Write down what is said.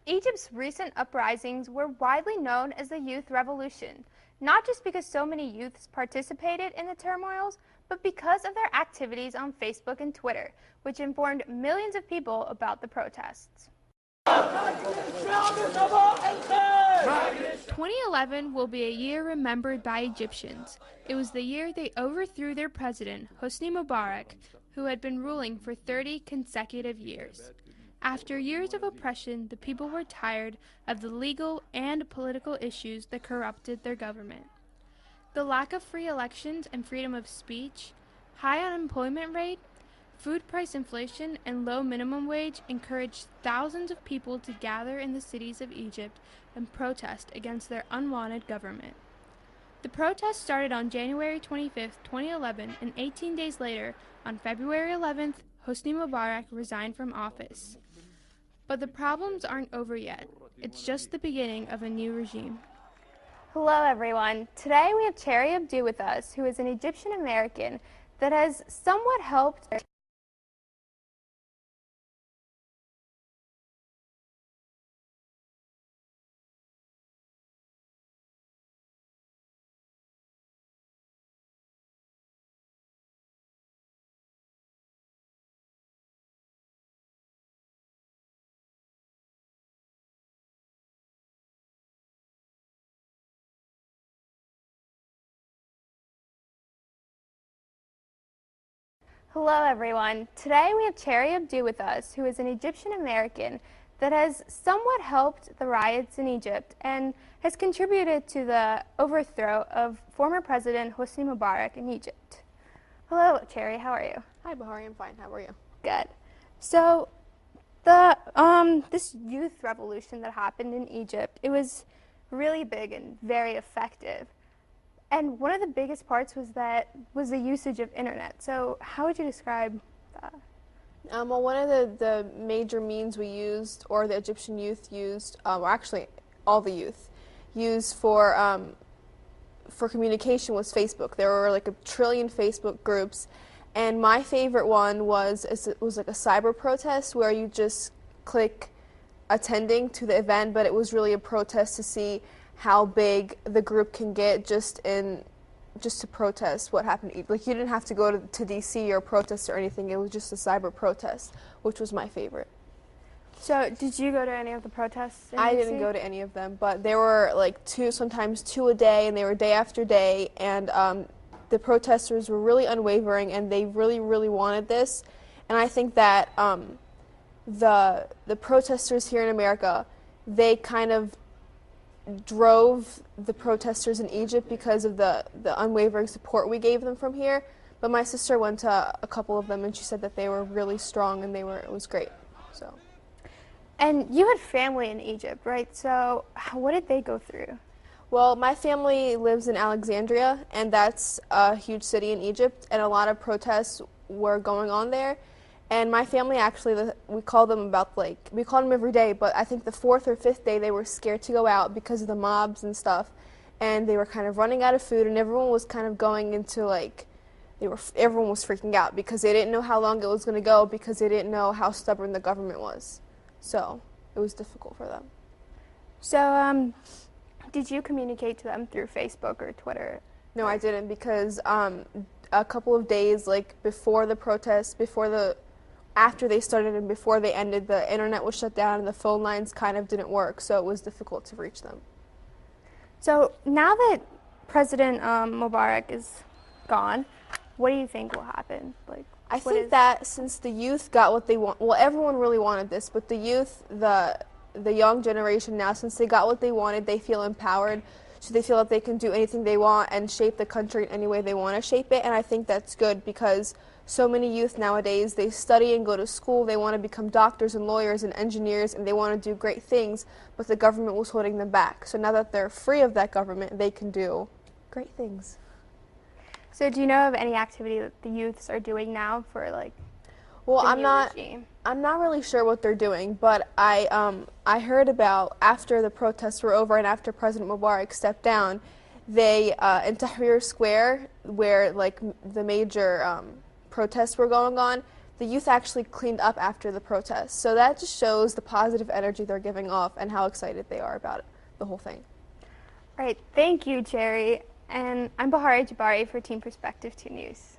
Egypt's recent uprisings were widely known as the Youth Revolution, not just because so many youths participated in the turmoils, but because of their activities on Facebook and Twitter, which informed millions of people about the protests. 2011 will be a year remembered by Egyptians. It was the year they overthrew their president, Hosni Mubarak, who had been ruling for 30 consecutive years. After years of oppression, the people were tired of the legal and political issues that corrupted their government. The lack of free elections and freedom of speech, high unemployment rate, food price inflation, and low minimum wage encouraged thousands of people to gather in the cities of Egypt and protest against their unwanted government. The protest started on January 25, 2011, and 18 days later, on February 11th, Hosni Mubarak resigned from office. But the problems aren't over yet. It's just the beginning of a new regime. Hello everyone. Today we have Cherry Abdu with us, who is an Egyptian American that has somewhat helped Hello everyone. Today we have Cherry Abdu with us, who is an Egyptian American that has somewhat helped the riots in Egypt and has contributed to the overthrow of former President Hosni Mubarak in Egypt. Hello Cherry, how are you? Hi Bahari, I'm fine. How are you? Good. So this youth revolution that happened in Egypt, it was really big and very effective. And one of the biggest parts was the usage of internet. So how would you describe that? Well, one of the major means we used, or the Egyptian youth used, or actually all the youth used for communication was Facebook. There were like 1 trillion Facebook groups, and my favorite one was like a cyber protest where you just click attending to the event, but it was really a protest to see how big the group can get just to protest what happened. Like, you didn't have to go to DC or protest or anything. It was just a cyber protest, which was my favorite. So did you go to any of the protests in I DC? didn't go to any of them, but there were like sometimes two a day, and they were day after day, and the protesters were really unwavering, and they really, really wanted this. And I think that the protesters here in America, they kind of drove the protesters in Egypt because of the unwavering support we gave them from here. But my sister went to a couple of them, and she said that they were really strong, and it was great. So. And you had family in Egypt, right? So what did they go through? Well, my family lives in Alexandria, and that's a huge city in Egypt, and a lot of protests were going on there. And my family actually, we call them every day, but I think the 4th or 5th day they were scared to go out because of the mobs and stuff, and they were kind of running out of food, and everyone was kind of going into everyone was freaking out because they didn't know how long it was going to go, because they didn't know how stubborn the government was. So it was difficult for them. So did you communicate to them through Facebook or Twitter? No, I didn't, because a couple of days before the protests, after they started and before they ended, the internet was shut down and the phone lines kind of didn't work, so it was difficult to reach them. So now that President Mubarak is gone, what do you think will happen? I think that since the youth got what they want, well, everyone really wanted this, but the youth, the young generation now, since they got what they wanted, they feel empowered, so they feel that they can do anything they want and shape the country in any way they want to shape it, and I think that's good, because so many youth nowadays, they study and go to school, they want to become doctors and lawyers and engineers, and they want to do great things, but the government was holding them back. So now that they're free of that government, they can do great things. So do you know of any activity that the youths are doing now for well, the new regime? I'm not really sure what they're doing, but I heard about, after the protests were over and after President Mubarak stepped down, they in Tahrir Square, where the major protests were going on, the youth actually cleaned up after the protests. So that just shows the positive energy they're giving off and how excited they are about it, the whole thing. All right, thank you, Jerry. And I'm Bahari Jabari for Team Perspective 2 News.